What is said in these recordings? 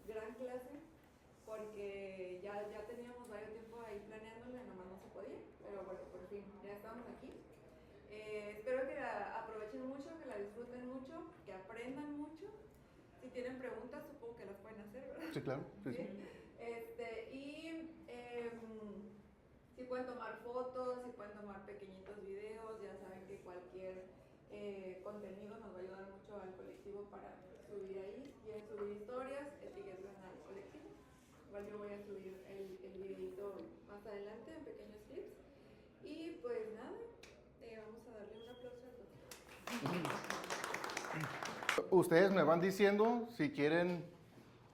gran clase, porque ya teníamos varios tiempo ahí planeándolo y nomás no se podía, pero bueno, por fin, ya estamos aquí. Espero que la aprovechen mucho, que la disfruten mucho, que aprendan mucho. Si tienen preguntas, supongo que las pueden hacer, ¿verdad? Sí, claro. Sí, sí. Si pueden tomar fotos, si pueden tomar pequeñitos videos, ya saben que cualquier contenido nos va a ayudar mucho al colectivo para subir ahí. Si quieren subir historias, etiqueten al colectivo. Igual yo voy a subir el videito más adelante en pequeños clips. Y pues nada, vamos a darle un aplauso al doctor. Ustedes me van diciendo si quieren,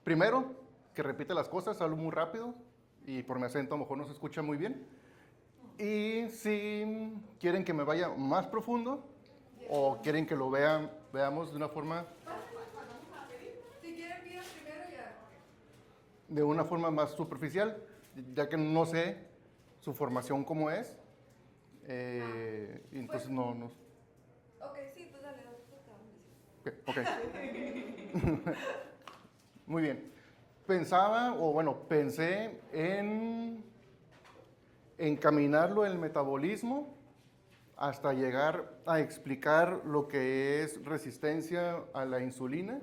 primero, que repite las cosas, hablo muy rápido y por mi acento a lo mejor no se escucha muy bien. Y si quieren que me vaya más profundo o quieren que lo veamos de una forma Si quieren, pidan primero ya. de una forma más superficial, ya que no sé su formación cómo es. Y entonces no. Ok, sí, pues dale, nosotros te vamos a decir. Ok. Muy bien. Pensé en encaminarlo el metabolismo hasta llegar a explicar lo que es resistencia a la insulina,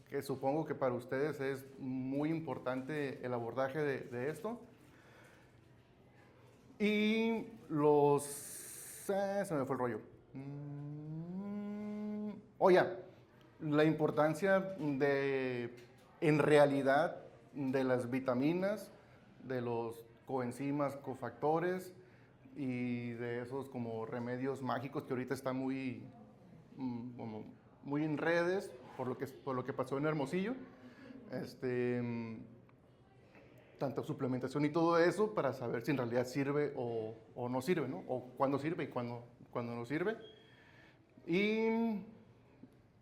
que supongo que para ustedes es muy importante el abordaje de esto. Y se me fue el rollo. Ya, la importancia en realidad, de las vitaminas, de los coenzimas, cofactores y de esos como remedios mágicos que ahorita están como muy en redes por lo que pasó en Hermosillo. Tanta suplementación y todo eso para saber si en realidad sirve o no sirve, ¿no? O cuándo sirve y cuándo no sirve. Y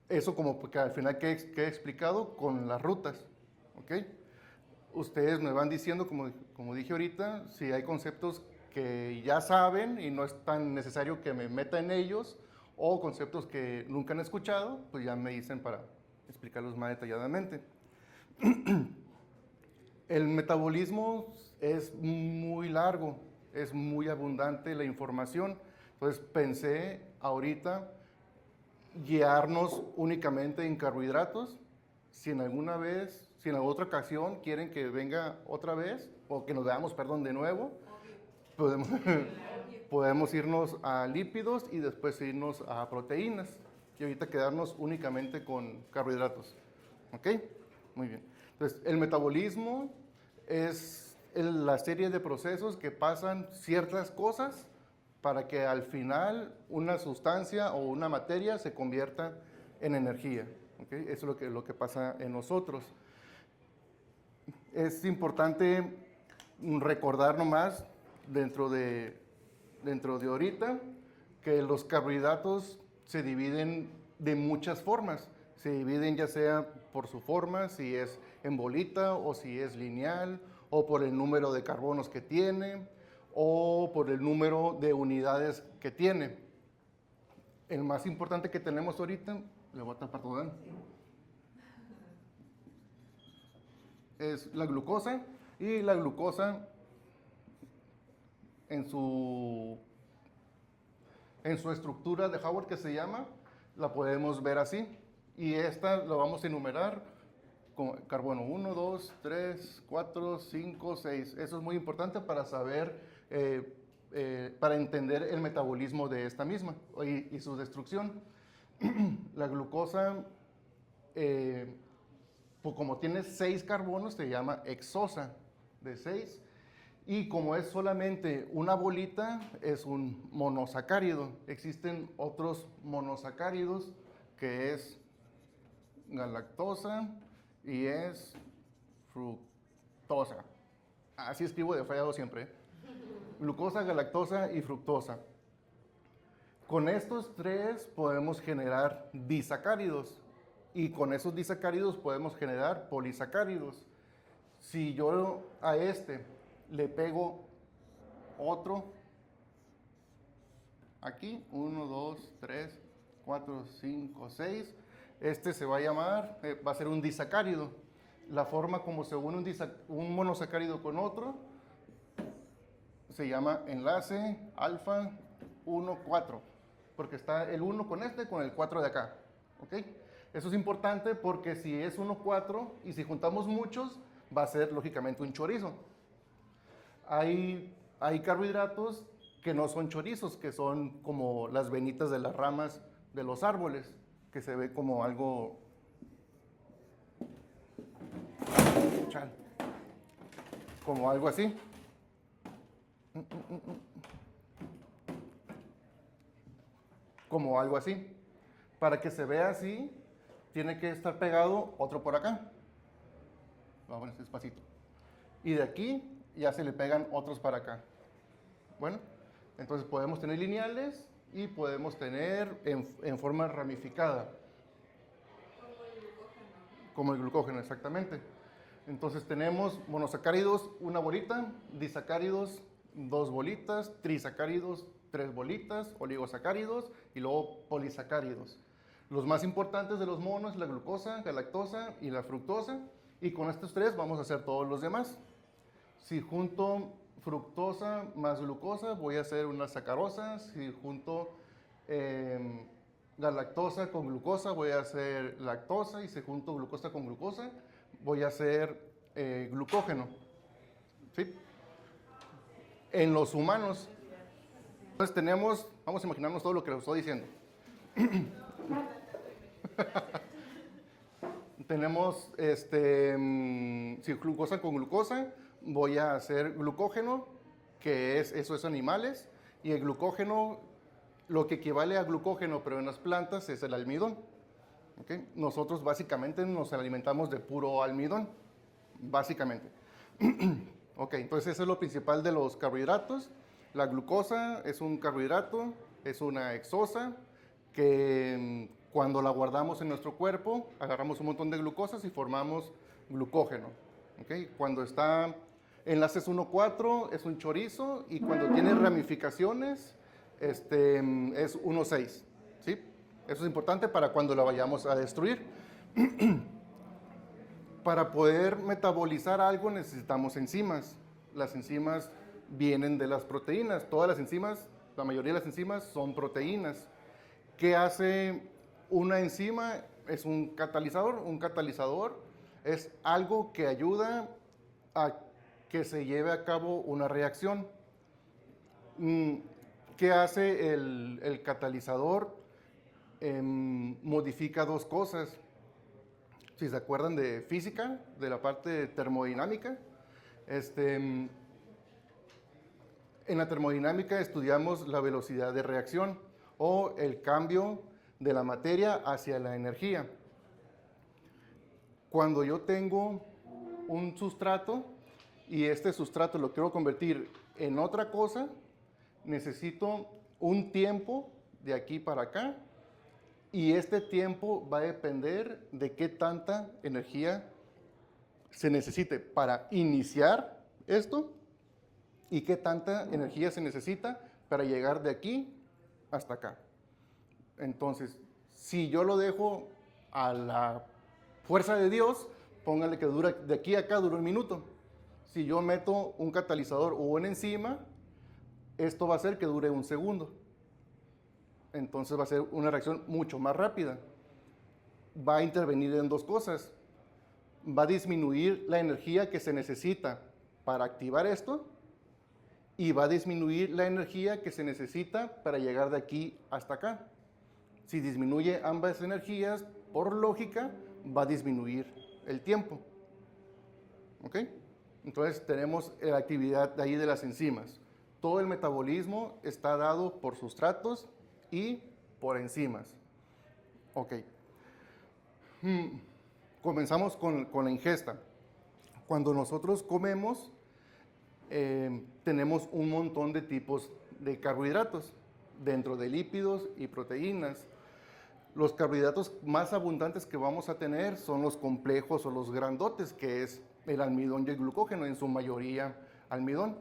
eso como que al final que he explicado con las rutas, ¿ok? Ustedes me van diciendo, como dije ahorita, si hay conceptos que ya saben y no es tan necesario que me meta en ellos, o conceptos que nunca han escuchado, pues ya me dicen para explicarlos más detalladamente. El metabolismo es muy largo, es muy abundante la información. Entonces pensé ahorita guiarnos únicamente en carbohidratos. Si en alguna otra ocasión quieren que venga otra vez, o que nos veamos, perdón, de nuevo, podemos, podemos irnos a lípidos y después irnos a proteínas. Y ahorita quedarnos únicamente con carbohidratos. ¿Ok? Muy bien. Entonces, el metabolismo es la serie de procesos que pasan ciertas cosas para que al final una sustancia o una materia se convierta en energía. ¿Okay? Eso es lo que pasa en nosotros. Es importante recordar nomás dentro de ahorita que los carbohidratos se dividen de muchas formas. Se dividen ya sea por su forma, si es en bolita o si es lineal, o por el número de carbonos que tiene, o por el número de unidades que tiene. El más importante que tenemos ahorita, le voy a tapar todo, ¿eh? Es la glucosa, y la glucosa en su estructura de Howard, que se llama, la podemos ver así. Y esta la vamos a enumerar con carbono 1, 2, 3, 4, 5, 6. Eso es muy importante para saber, para entender el metabolismo de esta misma y su destrucción. La glucosa, pues como tiene 6 carbonos, se llama hexosa de 6. Y como es solamente una bolita, es un monosacárido. Existen otros monosacáridos, que es galactosa y es fructosa. Así escribo de feo siempre, ¿eh? Glucosa, galactosa y fructosa. Con estos tres podemos generar disacáridos, y con esos disacáridos podemos generar polisacáridos. Si yo a este le pego otro aquí, 1, 2, 3, 4, 5, 6, este se va a llamar, va a ser un disacárido. La forma como se une un monosacárido con otro se llama enlace alfa 1,4, porque está el 1 con el 4 de acá. ¿Ok? Eso es importante porque si es 1,4 y si juntamos muchos, va a ser lógicamente un chorizo. Hay carbohidratos que no son chorizos, que son como las venitas de las ramas de los árboles, que se ve como algo... como algo así. Como algo así. Para que se vea así, tiene que estar pegado otro por acá. Vamos a poner despacito. Y de aquí ya se le pegan otros para acá. Bueno, entonces podemos tener lineales y podemos tener en forma ramificada. Como el glucógeno, exactamente. Entonces tenemos monosacáridos, una bolita, disacáridos, 2 bolitas, trisacáridos, 3 bolitas, oligosacáridos y luego polisacáridos. Los más importantes de los monos, la glucosa, la lactosa y la fructosa. Y con estos 3 vamos a hacer todos los demás. Si junto fructosa más glucosa, voy a hacer una sacarosa. Si junto la lactosa con glucosa, voy a hacer lactosa. Y si junto glucosa con glucosa, voy a hacer glucógeno. ¿Sí? En los humanos. Entonces tenemos, vamos a imaginarnos todo lo que les estoy diciendo. Tenemos, si glucosa con glucosa, voy a hacer glucógeno, que eso es animales, y el glucógeno, lo que equivale a glucógeno, pero en las plantas, es el almidón. ¿Okay? Nosotros básicamente nos alimentamos de puro almidón, básicamente. Ok, entonces eso es lo principal de los carbohidratos. La glucosa es un carbohidrato, es una hexosa, que cuando la guardamos en nuestro cuerpo, agarramos un montón de glucosas y formamos glucógeno. ¿Okay? Cuando está enlaces 1,4 es un chorizo y cuando tiene ramificaciones es 1,6. ¿Sí? Eso es importante para cuando la vayamos a destruir. Para poder metabolizar algo necesitamos enzimas. Las enzimas vienen de las proteínas. Todas las enzimas, la mayoría de las enzimas son proteínas. ¿Qué hace una enzima? Es un catalizador. Un catalizador es algo que ayuda a que se lleve a cabo una reacción. ¿Qué hace el catalizador? Modifica 2 cosas. Si se acuerdan de física, de la parte termodinámica, en la termodinámica estudiamos la velocidad de reacción o el cambio de la materia hacia la energía. Cuando yo tengo un sustrato y este sustrato lo quiero convertir en otra cosa, necesito un tiempo de aquí para acá y este tiempo va a depender de qué tanta energía se necesite para iniciar esto y qué tanta energía se necesita para llegar de aquí hasta acá. Entonces, si yo lo dejo a la fuerza de Dios, póngale que dura de aquí a acá dura 1 minuto. Si yo meto un catalizador o una enzima, esto va a hacer que dure 1 segundo. Entonces va a ser una reacción mucho más rápida. Va a intervenir en 2 cosas. Va a disminuir la energía que se necesita para activar esto y va a disminuir la energía que se necesita para llegar de aquí hasta acá. Si disminuye ambas energías, por lógica, va a disminuir el tiempo. ¿Ok? Entonces tenemos la actividad de ahí de las enzimas. Todo el metabolismo está dado por sustratos y por enzimas. Ok. Comenzamos con la ingesta. Cuando nosotros comemos, tenemos un montón de tipos de carbohidratos, dentro de lípidos y proteínas. Los carbohidratos más abundantes que vamos a tener son los complejos o los grandotes, que es el almidón y el glucógeno, en su mayoría almidón.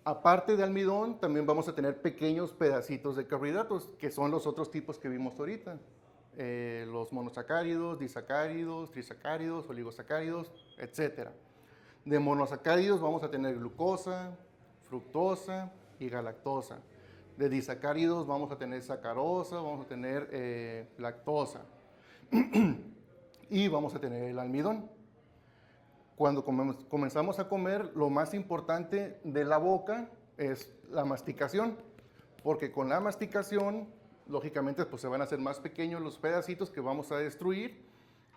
Aparte de almidón, también vamos a tener pequeños pedacitos de carbohidratos, que son los otros tipos que vimos ahorita. los monosacáridos, disacáridos, trisacáridos, oligosacáridos, etc. De monosacáridos vamos a tener glucosa, fructosa y galactosa. De disacáridos vamos a tener sacarosa, vamos a tener lactosa y vamos a tener el almidón. Cuando comenzamos a comer, lo más importante de la boca es la masticación, porque con la masticación, lógicamente, pues se van a hacer más pequeños los pedacitos que vamos a destruir,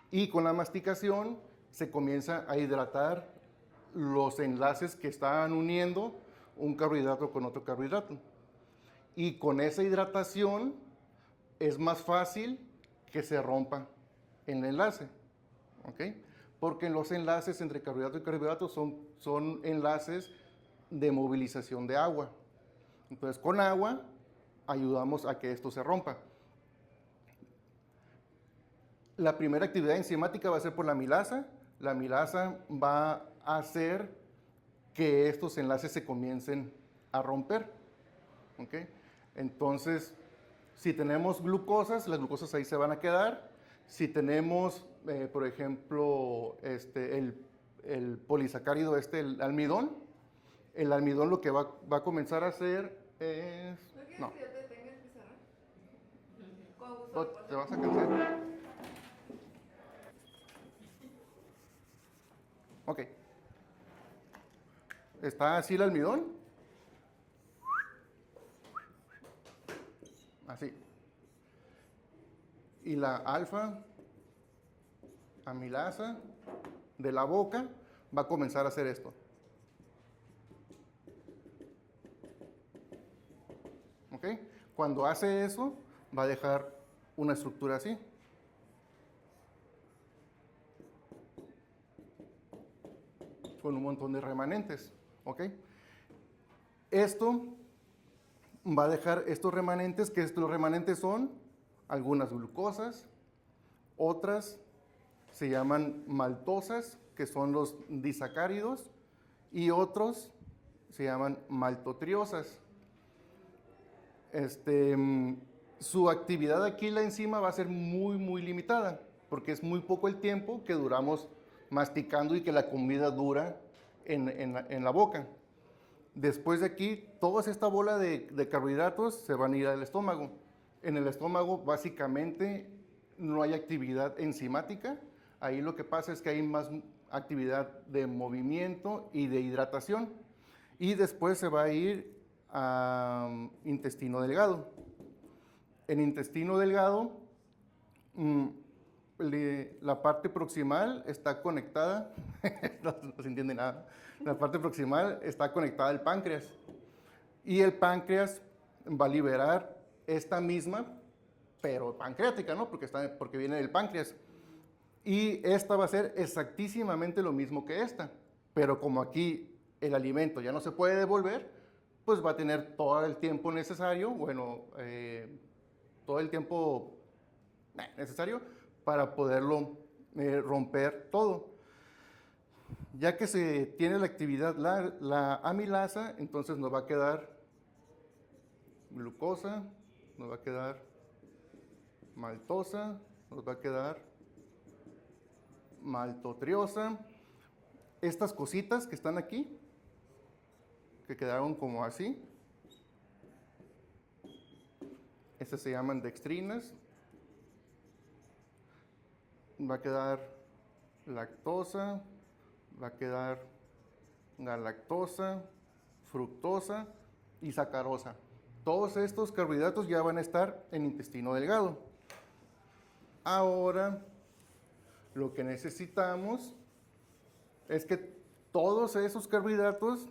y con la masticación se comienza a hidratar los enlaces que están uniendo un carbohidrato con otro carbohidrato. Y con esa hidratación es más fácil que se rompa el enlace, ¿ok? Porque los enlaces entre carbohidrato y carbohidrato son enlaces de movilización de agua. Entonces, con agua ayudamos a que esto se rompa. La primera actividad enzimática va a ser por la amilasa. La amilasa va a hacer que estos enlaces se comiencen a romper, ¿ok? Entonces, si tenemos glucosas, las glucosas ahí se van a quedar. Si tenemos, por ejemplo, el polisacárido, el almidón lo que va a comenzar a hacer es... ¿No quieres que yo te tenga el pizarrón? Con gusto No, lo puedo ¿te vas a hacer. cansar? Ok. ¿Está así el almidón? Así. Y la alfa amilasa de la boca va a comenzar a hacer esto. ¿Ok? Cuando hace eso, va a dejar una estructura así. Con un montón de remanentes. ¿Ok? Esto va a dejar estos remanentes, que los remanentes son algunas glucosas, otras se llaman maltosas, que son los disacáridos, y otros se llaman maltotriosas. Su actividad aquí, la enzima, va a ser muy, muy limitada, porque es muy poco el tiempo que duramos masticando y que la comida dura en la boca. Después de aquí, toda esta bola de carbohidratos se van a ir al estómago. En el estómago, básicamente, no hay actividad enzimática. Ahí lo que pasa es que hay más actividad de movimiento y de hidratación. Y después se va a ir a intestino delgado. En intestino delgado, la parte proximal está conectada, no se entiende nada, la parte proximal está conectada al páncreas, y el páncreas va a liberar esta misma, pero pancreática, ¿no? Porque viene del páncreas, y esta va a ser exactísimamente lo mismo que esta, pero como aquí el alimento ya no se puede devolver, pues va a tener todo el tiempo necesario, todo el tiempo necesario para poderlo romper todo. Ya que se tiene la actividad, la amilasa, entonces nos va a quedar glucosa, nos va a quedar maltosa, nos va a quedar maltotriosa. Estas cositas que están aquí, que quedaron como así, estas se llaman dextrinas. Va a quedar lactosa, va a quedar galactosa, fructosa y sacarosa. Todos estos carbohidratos ya van a estar en intestino delgado. Ahora, lo que necesitamos es que todos esos carbohidratos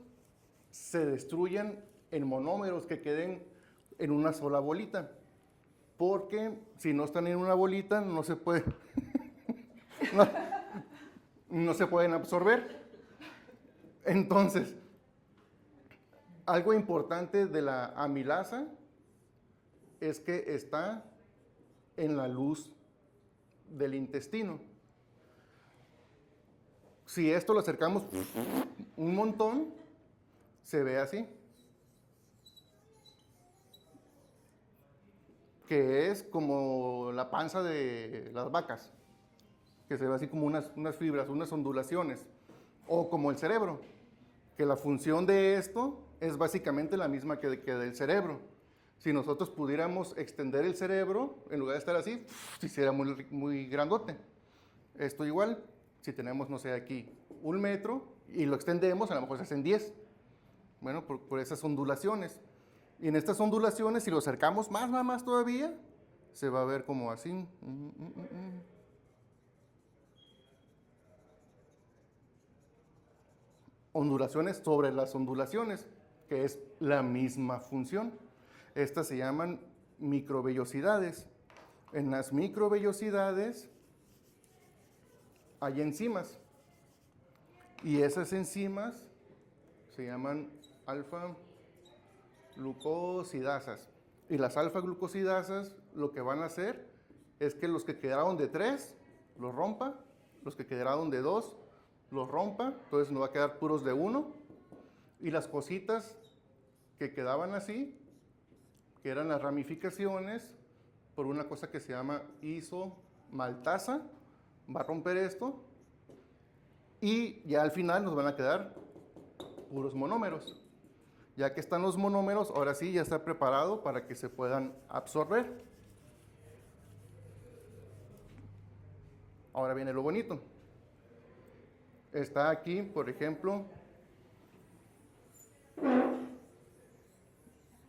se destruyan en monómeros, que queden en una sola bolita. Porque si no están en una bolita, no se puede... no se pueden absorber. Entonces, algo importante de la amilasa es que está en la luz del intestino. Si esto lo acercamos un montón, se ve así. que es como la panza de las vacas, que se ve así como unas fibras, unas ondulaciones, o como el cerebro, que la función de esto es básicamente la misma que del cerebro. Si nosotros pudiéramos extender el cerebro, en lugar de estar así, se hiciera muy, muy grandote. Esto igual, si tenemos, no sé, aquí 1 metro y lo extendemos, a lo mejor se hacen 10. Bueno, por esas ondulaciones. Y en estas ondulaciones, si lo acercamos más todavía, se va a ver como así. Ondulaciones sobre las ondulaciones, que es la misma función. Estas se llaman microvellosidades. En las microvellosidades hay enzimas. Y esas enzimas se llaman alfa-glucosidasas. Y las alfa-glucosidasas lo que van a hacer es que los que quedaron de 3 los rompa, los que quedaron de 2 los rompa, entonces nos va a quedar puros de 1. Y las cositas que quedaban así, que eran las ramificaciones, por una cosa que se llama isomaltasa, va a romper esto. Y ya al final nos van a quedar puros monómeros. Ya que están los monómeros, ahora sí ya está preparado para que se puedan absorber. Ahora viene lo bonito. Está aquí, por ejemplo,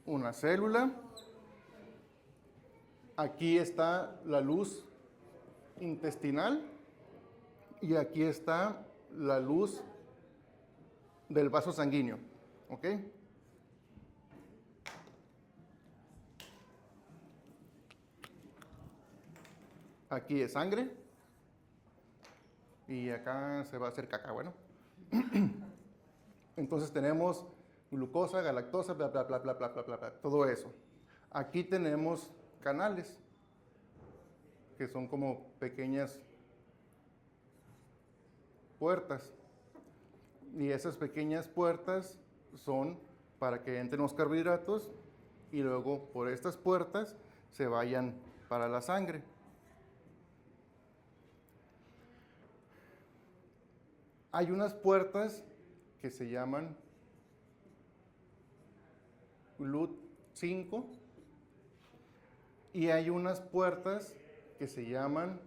una célula. Aquí está la luz intestinal y aquí está la luz del vaso sanguíneo. ¿Ok? Aquí es sangre y acá se va a hacer caca. Bueno, entonces tenemos glucosa, galactosa, bla, bla, bla, bla, bla, bla, bla, bla, todo eso. Aquí tenemos canales, que son como pequeñas puertas. Y esas pequeñas puertas son para que entren los carbohidratos y luego por estas puertas se vayan para la sangre. Hay unas puertas que se llaman GLUT5 y hay unas puertas que se llaman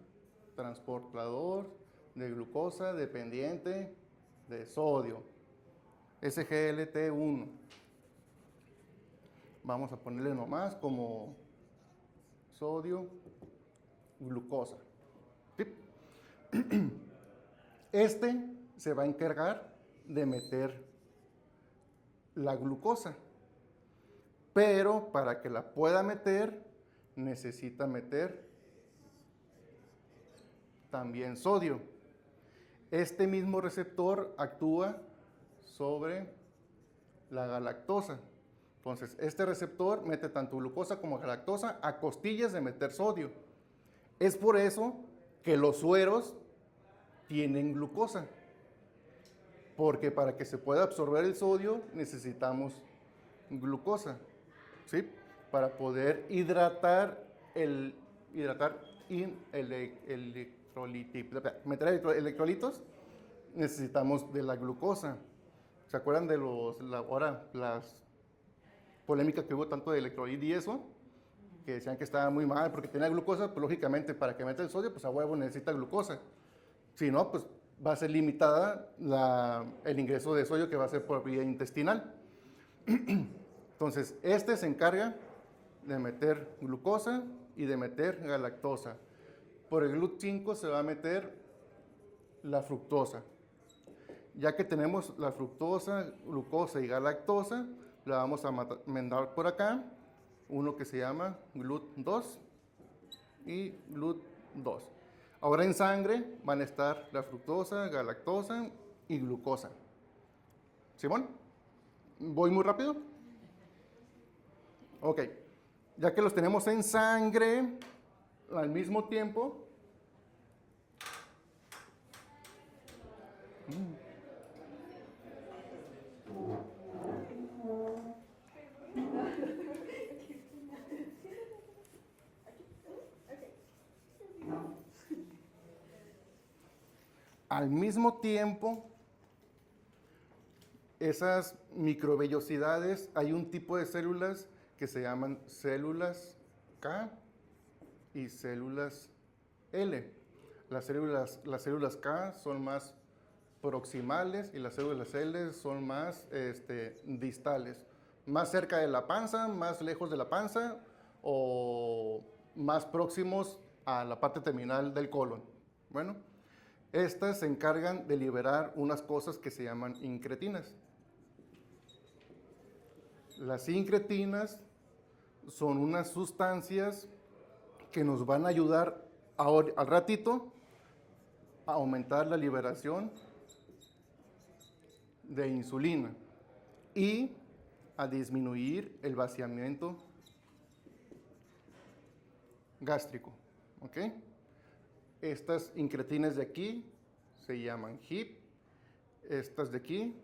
transportador de glucosa dependiente de sodio, SGLT1. Vamos a ponerle nomás como sodio, glucosa. ¿Sí? Este se va a encargar de meter la glucosa, pero para que la pueda meter necesita meter también sodio. Este mismo receptor actúa sobre la galactosa. Entonces, este receptor mete tanto glucosa como galactosa a costillas de meter sodio. Es por eso que los sueros tienen glucosa, porque para que se pueda absorber el sodio necesitamos glucosa, ¿sí? Para poder meter electrolitos necesitamos de la glucosa. ¿Se acuerdan de las polémicas que hubo tanto de electrolit y eso? Que decían que estaba muy mal porque tenía glucosa, pues lógicamente para que meta el sodio, pues a huevo necesita glucosa. Si no, pues va a ser limitada el ingreso de sodio que va a ser por vía intestinal. Entonces, este se encarga de meter glucosa y de meter galactosa. Por el GLUT5 se va a meter la fructosa. Ya que tenemos la fructosa, glucosa y galactosa, la vamos a mandar por acá, uno que se llama GLUT2 y GLUT2. Ahora en sangre van a estar la fructosa, galactosa y glucosa. ¿Simón? ¿Voy muy rápido? Ok. Ya que los tenemos en sangre, al mismo tiempo, Al mismo tiempo, esas microvellosidades, hay un tipo de células que se llaman células K y células L. Las células K son más proximales y las células L son más distales. Más cerca de la panza, más lejos de la panza o más próximos a la parte terminal del colon. Bueno, estas se encargan de liberar unas cosas que se llaman incretinas. Las incretinas son unas sustancias que nos van a ayudar al ratito a aumentar la liberación de insulina y a disminuir el vaciamiento gástrico. ¿Ok? Estas incretinas de aquí se llaman HIP. Estas de aquí,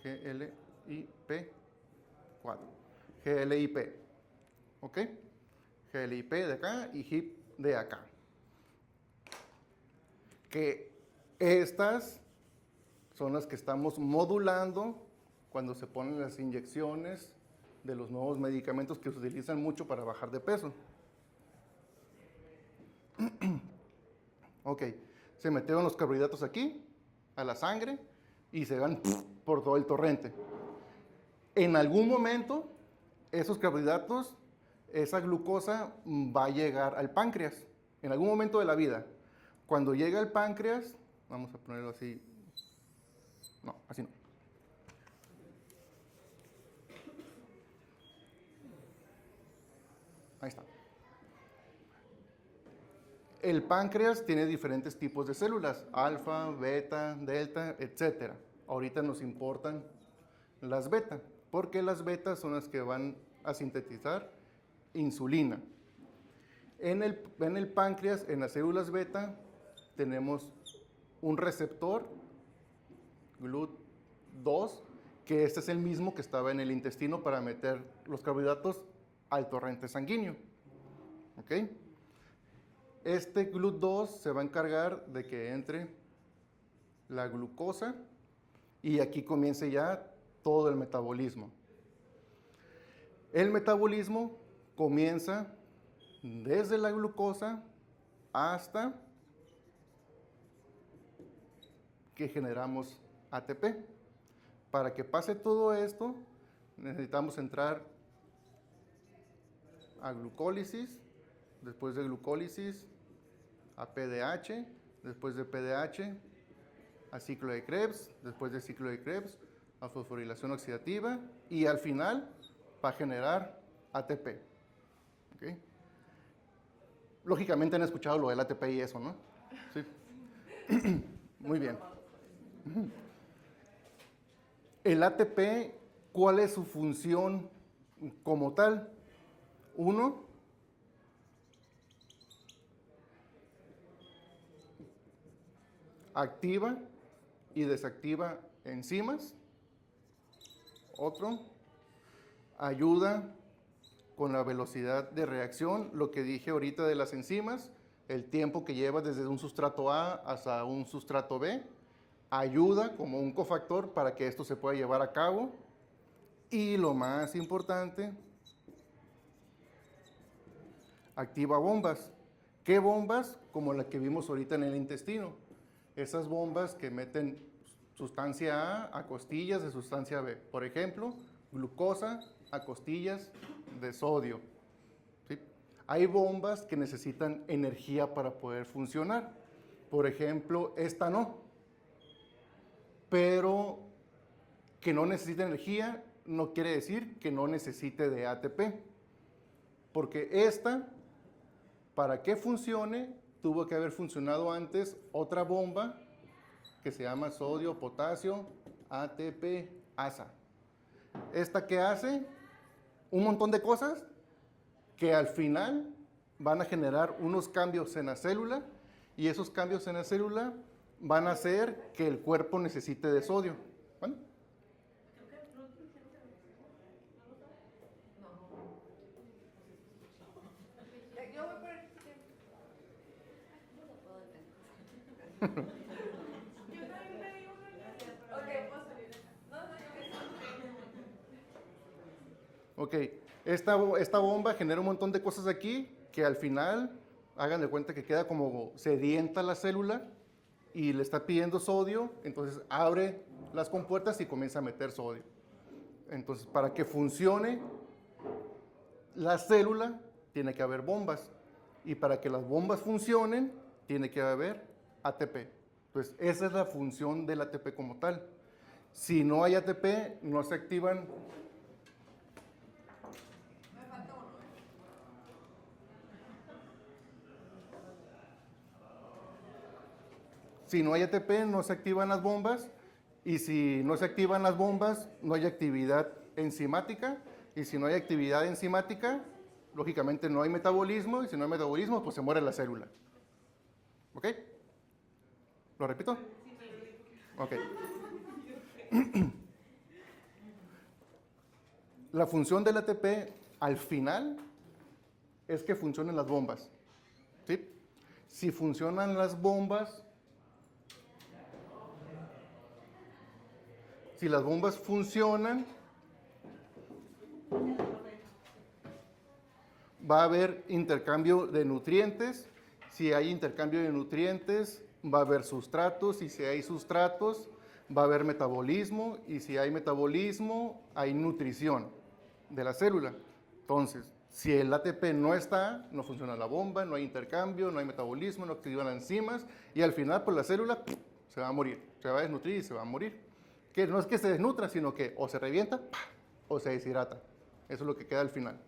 GLIP4. GLIP. ¿Ok? GLIP de acá y HIP de acá. Que estas son las que estamos modulando cuando se ponen las inyecciones de los nuevos medicamentos que se utilizan mucho para bajar de peso. Ok, se metieron los carbohidratos aquí, a la sangre, y se van por todo el torrente. En algún momento, esos carbohidratos, esa glucosa va a llegar al páncreas, en algún momento de la vida. Cuando llega al páncreas, vamos a ponerlo así, no, así no. Ahí está. El páncreas tiene diferentes tipos de células, alfa, beta, delta, etc. Ahorita nos importan las beta, porque las betas son las que van a sintetizar insulina. En el páncreas, en las células beta, tenemos un receptor, GLUT2, que este es el mismo que estaba en el intestino para meter los carbohidratos al torrente sanguíneo. ¿Ok? Este GLUT2 se va a encargar de que entre la glucosa y aquí comience ya todo el metabolismo. El metabolismo comienza desde la glucosa hasta que generamos ATP. Para que pase todo esto, necesitamos entrar a glucólisis, después de glucólisis a PDH, después de PDH a ciclo de Krebs, después de ciclo de Krebs a fosforilación oxidativa y al final va a generar ATP. ¿Okay? Lógicamente han escuchado lo del ATP y eso, ¿no? Sí. Muy bien. El ATP, ¿cuál es su función como tal? Uno, activa y desactiva enzimas. Otro, ayuda con la velocidad de reacción, lo que dije ahorita de las enzimas, el tiempo que lleva desde un sustrato A hasta un sustrato B, ayuda como un cofactor para que esto se pueda llevar a cabo. Y lo más importante, activa bombas. ¿Qué bombas? Como la que vimos ahorita en el intestino. Esas bombas que meten sustancia A a costillas de sustancia B. Por ejemplo, glucosa a costillas de sodio. ¿Sí? Hay bombas que necesitan energía para poder funcionar. Por ejemplo, esta no. Pero que no necesite energía no quiere decir que no necesite de ATP. Porque esta, para que funcione, tuvo que haber funcionado antes otra bomba que se llama sodio, potasio, ATP, ASA. ¿Esta qué hace? Un montón de cosas que al final van a generar unos cambios en la célula y esos cambios en la célula van a hacer que el cuerpo necesite de sodio. ¿Vale? Yo también pedí uno ya. Ok, puedo salir de acá. No, yo Ok, esta bomba genera un montón de cosas aquí que al final, hagan de cuenta que queda como sedienta la célula y le está pidiendo sodio, entonces abre las compuertas y comienza a meter sodio. Entonces, para que funcione la célula, tiene que haber bombas. Y para que las bombas funcionen, tiene que haber ATP. Entonces, esa es la función del ATP como tal. Si no hay ATP, no se activan. me falta uno. Si no hay ATP, no se activan las bombas. Y si no se activan las bombas, no hay actividad enzimática. Y si no hay actividad enzimática, lógicamente no hay metabolismo. Y si no hay metabolismo, pues se muere la célula. ¿Ok? ¿Lo repito? Ok. La función del ATP al final es que funcionen las bombas. ¿Sí? Si funcionan las bombas, si las bombas funcionan, va a haber intercambio de nutrientes. Si hay intercambio de nutrientes, va a haber sustratos. Y si hay sustratos, va a haber metabolismo. Y si hay metabolismo, hay nutrición de la célula. Entonces, si el ATP no está, no funciona la bomba, no hay intercambio, no hay metabolismo, no activan las enzimas. Y al final, pues la célula se va a morir. Se va a desnutrir y se va a morir. Que no es que se desnutra, sino que o se revienta o se deshidrata. Eso es lo que queda al final.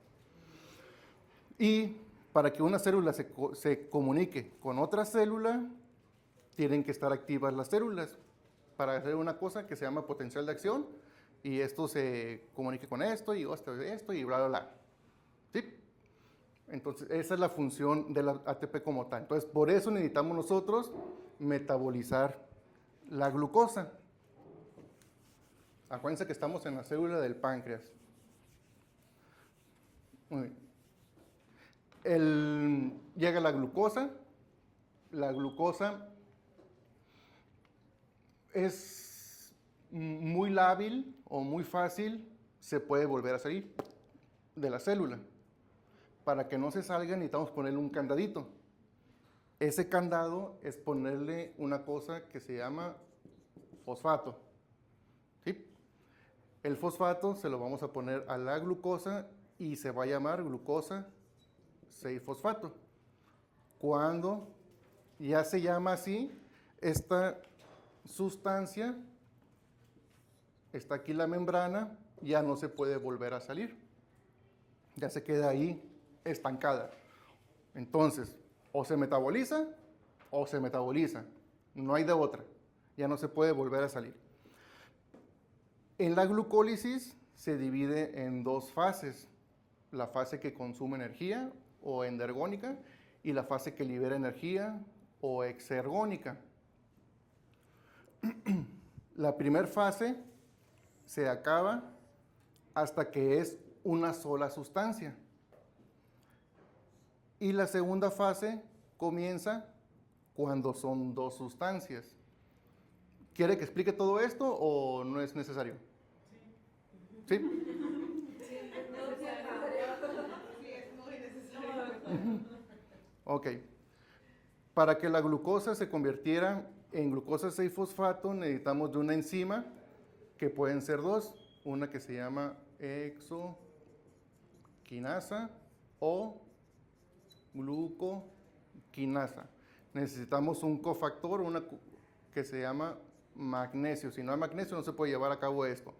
Y para que una célula se comunique con otra célula, tienen que estar activas las células para hacer una cosa que se llama potencial de acción, y esto se comunique con esto, y esto, y bla, bla, bla. ¿Sí? Entonces, esa es la función del ATP como tal. Entonces, por eso necesitamos nosotros metabolizar la glucosa. Acuérdense que estamos en la célula del páncreas. Muy bien. Llega la glucosa. La glucosa es muy lábil o muy fácil, se puede volver a salir de la célula. Para que no se salga necesitamos ponerle un candadito. Ese candado es ponerle una cosa que se llama fosfato. ¿Sí? El fosfato se lo vamos a poner a la glucosa y se va a llamar glucosa 6-fosfato. Cuando ya se llama así, esta sustancia, está aquí la membrana, ya no se puede volver a salir. Ya se queda ahí estancada. Entonces, o se metaboliza o se metaboliza. No hay de otra. Ya no se puede volver a salir. En la glucólisis se divide en dos fases. La fase que consume energía o endergónica y la fase que libera energía o exergónica. La primera fase se acaba hasta que es una sola sustancia. Y la segunda fase comienza cuando son dos sustancias. ¿Quiere que explique todo esto o no es necesario? ¿Sí? Sí, es muy necesario. Ok. Para que la glucosa se convirtiera en glucosa 6-fosfato, necesitamos de una enzima que pueden ser dos. Una que se llama hexoquinasa o glucoquinasa. Necesitamos un cofactor, que se llama magnesio. Si no hay magnesio, no se puede llevar a cabo esto.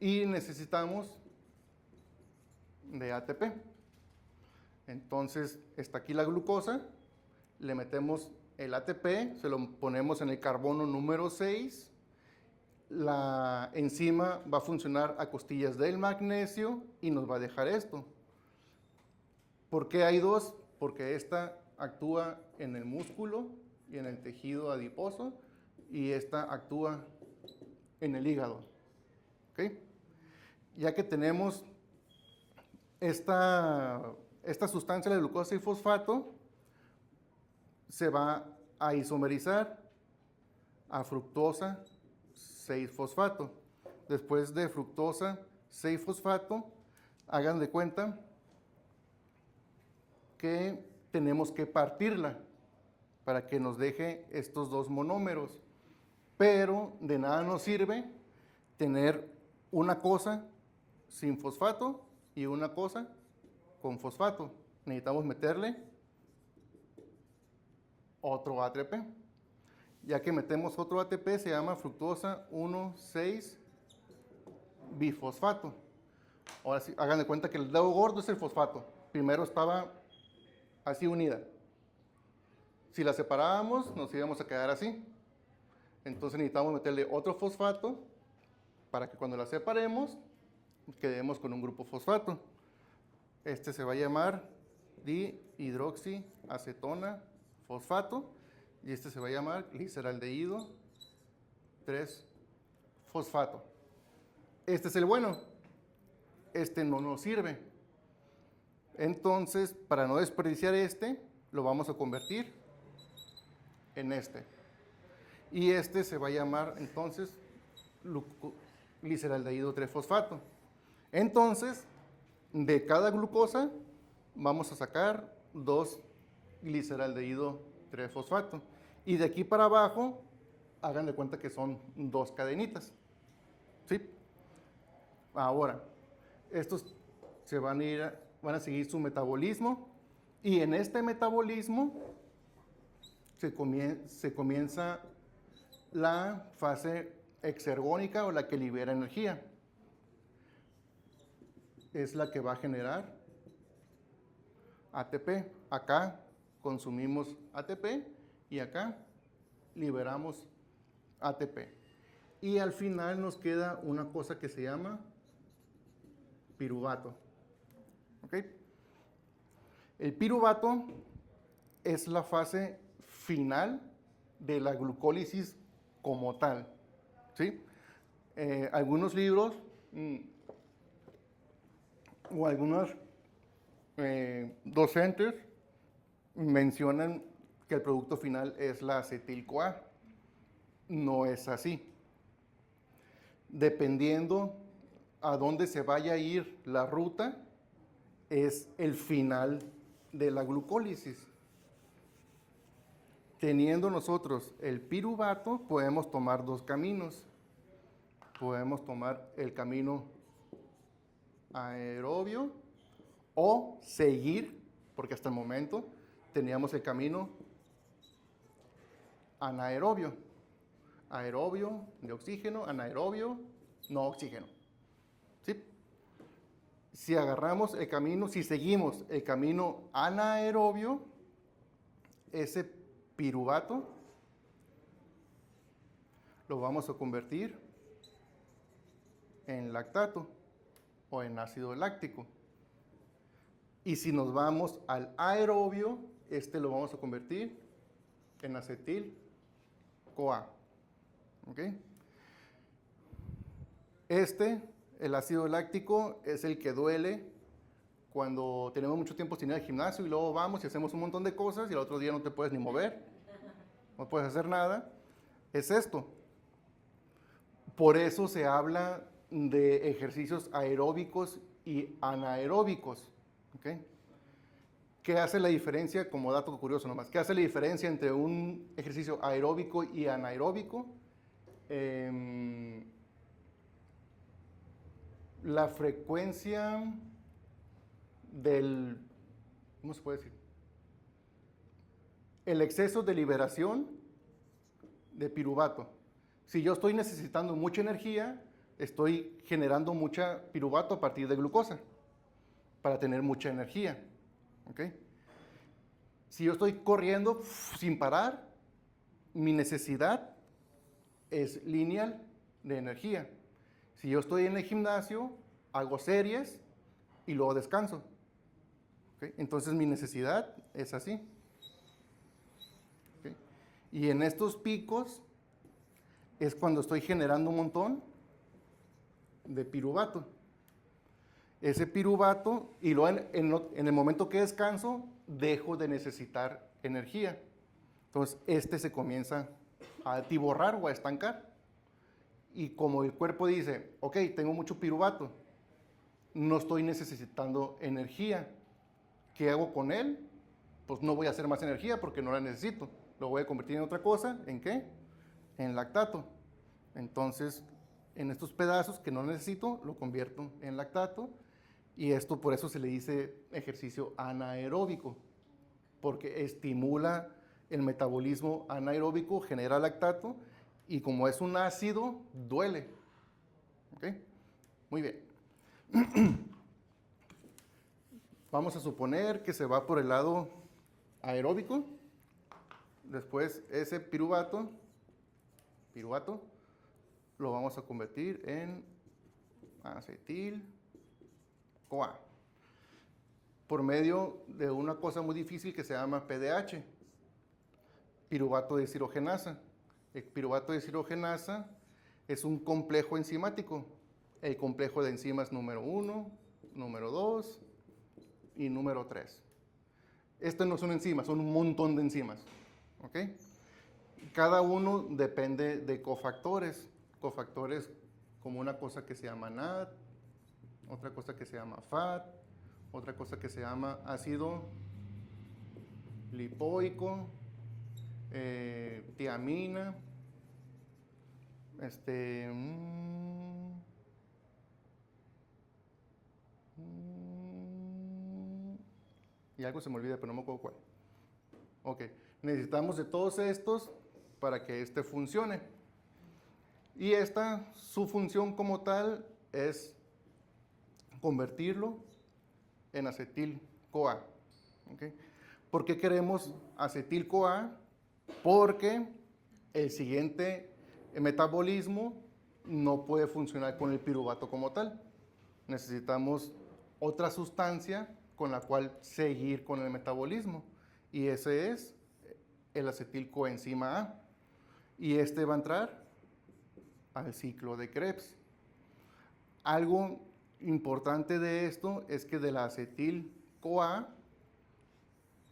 Y necesitamos de ATP. Entonces, está aquí la glucosa, le metemos el ATP, se lo ponemos en el carbono número 6. La enzima va a funcionar a costillas del magnesio y nos va a dejar esto. ¿Por qué hay dos? Porque esta actúa en el músculo y en el tejido adiposo y esta actúa en el hígado. ¿Ok? Ya que tenemos esta sustancia de glucosa y fosfato, se va a isomerizar a fructosa 6-fosfato. Después de fructosa 6-fosfato, hagan de cuenta que tenemos que partirla para que nos deje estos dos monómeros. Pero de nada nos sirve tener una cosa sin fosfato y una cosa con fosfato. Necesitamos meterle otro ATP. Ya que metemos otro ATP, se llama fructosa 1,6-bifosfato. Ahora sí, hagan de cuenta que el dedo gordo es el fosfato. Primero estaba así unida. Si la separábamos, nos íbamos a quedar así. Entonces necesitamos meterle otro fosfato para que cuando la separemos, quedemos con un grupo fosfato. Este se va a llamar dihidroxiacetona fosfato y este se va a llamar gliceraldehído 3-fosfato. Este es el bueno. Este no nos sirve. Entonces, para no desperdiciar este, lo vamos a convertir en este. Y este se va a llamar entonces gliceraldehído 3-fosfato. Entonces, de cada glucosa vamos a sacar 2 gliceraldehído 3-fosfato. Y de aquí para abajo, hagan de cuenta que son 2 cadenitas. ¿Sí? Ahora, estos se van a seguir su metabolismo. Y en este metabolismo se comienza la fase exergónica o la que libera energía. Es la que va a generar ATP. Acá consumimos ATP y acá liberamos ATP. Y al final nos queda una cosa que se llama piruvato. ¿Ok? El piruvato es la fase final de la glucólisis como tal. ¿Sí? Algunos libros o algunos docentes mencionan que el producto final es la acetil-CoA. No es así. Dependiendo a dónde se vaya a ir la ruta, es el final de la glucólisis. Teniendo nosotros el piruvato, podemos tomar dos caminos. Podemos tomar el camino aerobio o seguir, porque hasta el momento teníamos el camino anaerobio. Aerobio de oxígeno, anaerobio no oxígeno. ¿Sí? Si agarramos el camino, si seguimos el camino anaerobio, ese piruvato lo vamos a convertir en lactato o en ácido láctico. Y si nos vamos al aerobio, este lo vamos a convertir en acetil-CoA. ¿Ok? El ácido láctico, es el que duele cuando tenemos mucho tiempo sin ir al gimnasio y luego vamos y hacemos un montón de cosas y el otro día no te puedes ni mover, no puedes hacer nada. Es esto. Por eso se habla de ejercicios aeróbicos y anaeróbicos. ¿Okay? ¿Qué hace la diferencia? Como dato curioso nomás, ¿qué hace la diferencia entre un ejercicio aeróbico y anaeróbico? La frecuencia del, ¿cómo se puede decir? El exceso de liberación de piruvato. Si yo estoy necesitando mucha energía, estoy generando mucha piruvato a partir de glucosa para tener mucha energía. ¿Okay? Si yo estoy corriendo sin parar, mi necesidad es lineal de energía. Si yo estoy en el gimnasio, hago series y luego descanso. ¿Okay? Entonces mi necesidad es así. ¿Okay? Y en estos picos es cuando estoy generando un montón de piruvato. Ese piruvato, y luego en el momento que descanso, dejo de necesitar energía. Entonces, este se comienza a atiborrar o a estancar. Y como el cuerpo dice, ok, tengo mucho piruvato, no estoy necesitando energía, ¿qué hago con él? Pues no voy a hacer más energía porque no la necesito. Lo voy a convertir en otra cosa, ¿en qué? En lactato. Entonces, en estos pedazos que no necesito, lo convierto en lactato. Y esto por eso se le dice ejercicio anaeróbico, porque estimula el metabolismo anaeróbico, genera lactato, y como es un ácido, duele. ¿Ok? Muy bien. Vamos a suponer que se va por el lado aeróbico. Después ese piruvato, lo vamos a convertir en acetil-CoA por medio de una cosa muy difícil que se llama PDH, piruvato deshidrogenasa. El piruvato deshidrogenasa es un complejo enzimático, el complejo de enzimas número 1, número 2 y número 3. Estas no son enzimas, son un montón de enzimas. ¿Ok? Cada uno depende de cofactores. Cofactores como una cosa que se llama NAD, otra cosa que se llama FAT, otra cosa que se llama ácido lipoico, tiamina, y algo se me olvida, pero no me acuerdo cuál. Ok, necesitamos de todos estos para que este funcione. Y su función como tal es convertirlo en acetil-CoA. ¿Okay? ¿Por qué queremos acetil-CoA? Porque el siguiente metabolismo no puede funcionar con el piruvato como tal. Necesitamos otra sustancia con la cual seguir con el metabolismo. Y ese es el acetilcoenzima A. Y este va a entrar al ciclo de Krebs. Algo importante de esto es que de la acetil-CoA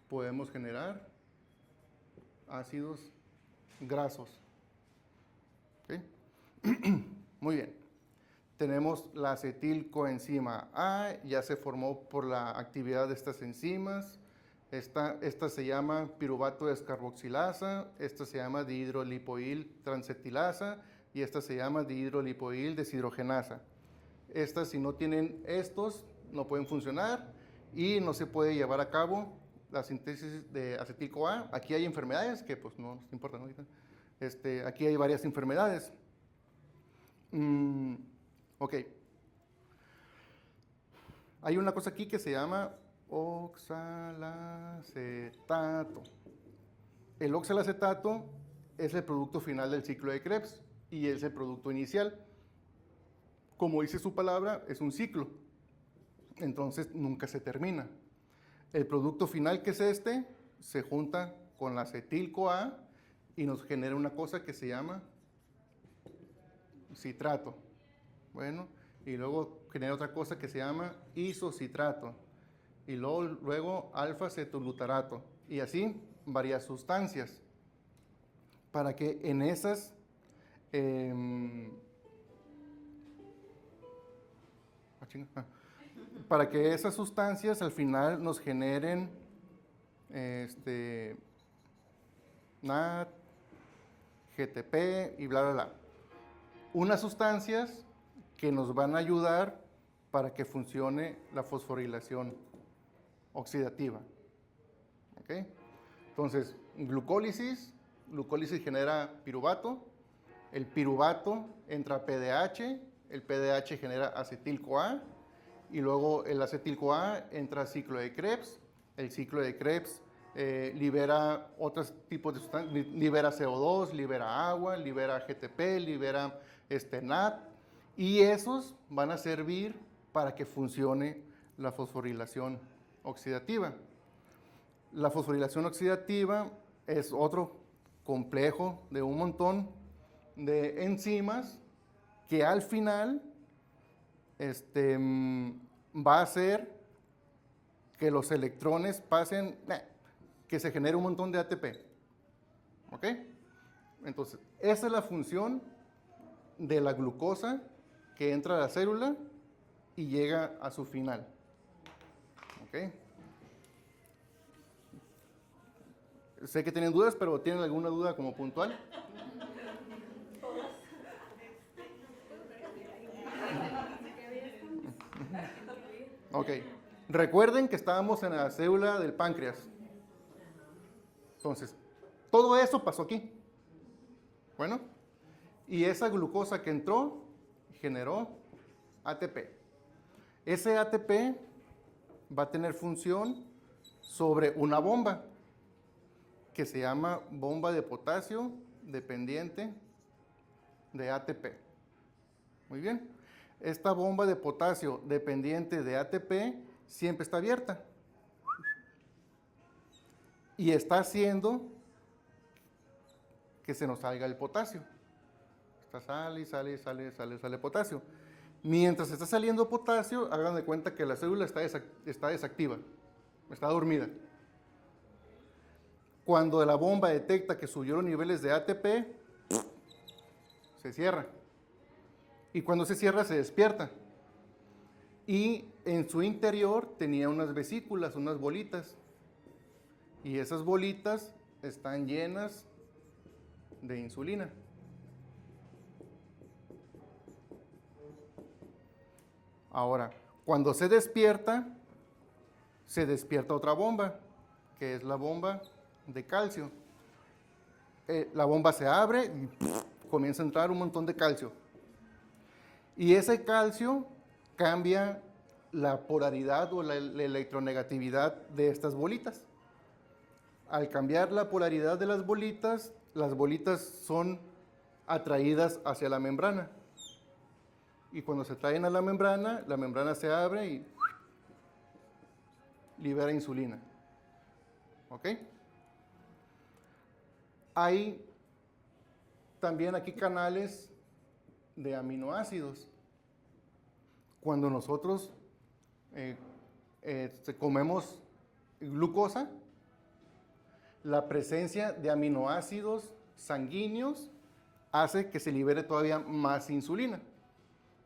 podemos generar ácidos grasos. ¿Okay? Muy bien. Tenemos la acetilcoenzima A, ya se formó por la actividad de estas enzimas. Esta se llama piruvato descarboxilasa, esta se llama dihidrolipoil transetilasa y esta se llama dihidrolipoil deshidrogenasa. Estas, si no tienen estos, no pueden funcionar y no se puede llevar a cabo la síntesis de acetil-CoA. Aquí hay enfermedades que pues no nos importan ahorita. Aquí hay varias enfermedades. Ok. Hay una cosa aquí que se llama oxalacetato. El oxalacetato es el producto final del ciclo de Krebs y es el producto inicial. Como dice su palabra, es un ciclo. Entonces nunca se termina. El producto final, que es se junta con la acetil-CoA y nos genera una cosa que se llama citrato. Bueno, y luego genera otra cosa que se llama isocitrato. Y luego alfa-cetolutarato. Y así varias sustancias. Para que en esas para que esas sustancias al final nos generen NAD, GTP y bla, bla, bla. Unas sustancias que nos van a ayudar para que funcione la fosforilación oxidativa. ¿Okay? Entonces, glucólisis genera piruvato, el piruvato entra a PDH, el PDH genera acetil-CoA, y luego el acetil-CoA entra al ciclo de Krebs. El ciclo de Krebs libera otros tipos de sustancias, libera CO2, libera agua, libera GTP, libera NAD, y esos van a servir para que funcione la fosforilación oxidativa. La fosforilación oxidativa es otro complejo de un montón de enzimas que al final va a hacer que los electrones pasen, que se genere un montón de ATP. ¿Ok? Entonces, esa es la función de la glucosa que entra a la célula y llega a su final. ¿Ok? Sé que tienen dudas, pero ¿tienen alguna duda como puntual? Ok. Recuerden que estábamos en la célula del páncreas. Entonces, todo eso pasó aquí. Bueno, y esa glucosa que entró generó ATP. Ese ATP va a tener función sobre una bomba que se llama bomba de potasio dependiente de ATP. Muy bien. Esta bomba de potasio dependiente de ATP siempre está abierta. Y está haciendo que se nos salga el potasio. Sale potasio. Mientras está saliendo potasio, hagan de cuenta que la célula está desactiva, está dormida. Cuando la bomba detecta que subió los niveles de ATP, se cierra. Y cuando se cierra, se despierta. Y en su interior tenía unas vesículas, unas bolitas. Y esas bolitas están llenas de insulina. Ahora, cuando se despierta otra bomba, que es la bomba de calcio. La bomba se abre y comienza a entrar un montón de calcio. Y ese calcio cambia la polaridad o la electronegatividad de estas bolitas. Al cambiar la polaridad de las bolitas son atraídas hacia la membrana. Y cuando se traen a la membrana se abre y libera insulina. ¿Ok? Hay también aquí canales de aminoácidos. Cuando nosotros comemos glucosa, la presencia de aminoácidos sanguíneos hace que se libere todavía más insulina.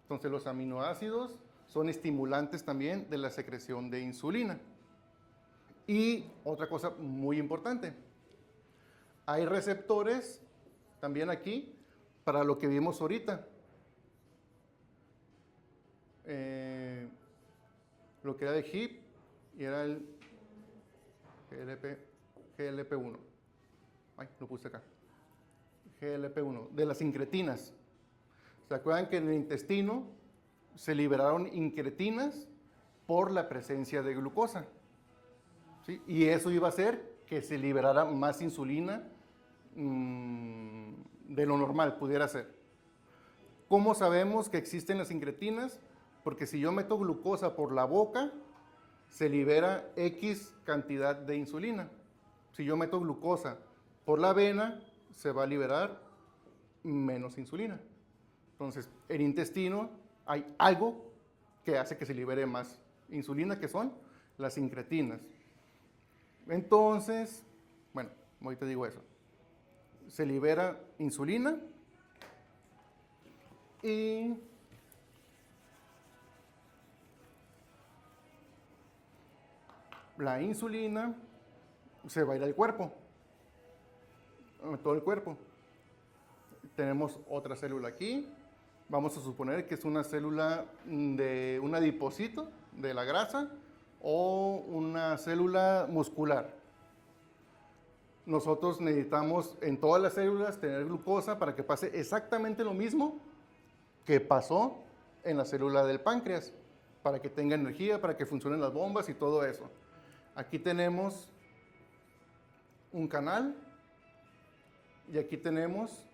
Entonces los aminoácidos son estimulantes también de la secreción de insulina. Y otra cosa muy importante, hay receptores también aquí para lo que vimos ahorita. Lo que era de HIP y era el GLP-1. Ay, lo puse acá. GLP-1, de las incretinas. ¿Se acuerdan que en el intestino se liberaron incretinas por la presencia de glucosa? ¿Sí? Y eso iba a hacer que se liberara más insulina de lo normal, pudiera ser. ¿Cómo sabemos que existen las incretinas? Porque si yo meto glucosa por la boca, se libera X cantidad de insulina. Si yo meto glucosa por la vena, se va a liberar menos insulina. Entonces, en el intestino hay algo que hace que se libere más insulina, que son las incretinas. Entonces, bueno, ahorita digo eso. Se libera insulina y la insulina se va a ir al cuerpo, a todo el cuerpo. Tenemos otra célula aquí. Vamos a suponer que es una célula de un adipocito de la grasa o una célula muscular. Nosotros necesitamos en todas las células tener glucosa para que pase exactamente lo mismo que pasó en la célula del páncreas, para que tenga energía, para que funcionen las bombas y todo eso. Aquí tenemos un canal y aquí tenemos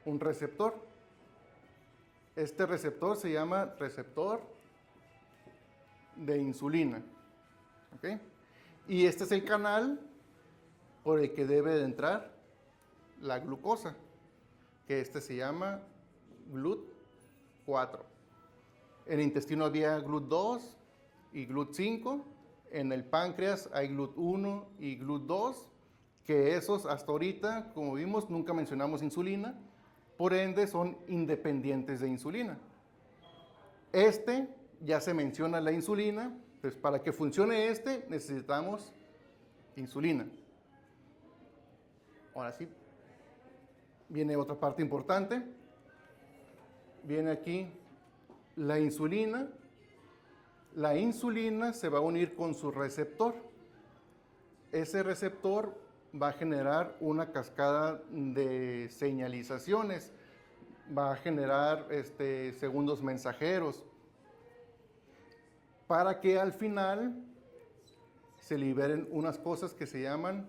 un receptor. Este receptor se llama receptor de insulina. ¿Okay? Y este es el canal por el que debe de entrar la glucosa, que este se llama GLUT4. En el intestino había GLUT2 y GLUT5. En el páncreas hay GLUT1 y GLUT2. que esos hasta ahorita, como vimos, nunca mencionamos insulina, por ende son independientes de insulina. Ya se menciona la insulina, entonces para que funcione necesitamos insulina. Ahora sí, viene otra parte importante. Viene aquí la insulina. La insulina se va a unir con su receptor. Ese receptor va a generar una cascada de señalizaciones, va a generar segundos mensajeros, para que al final se liberen unas cosas que se llaman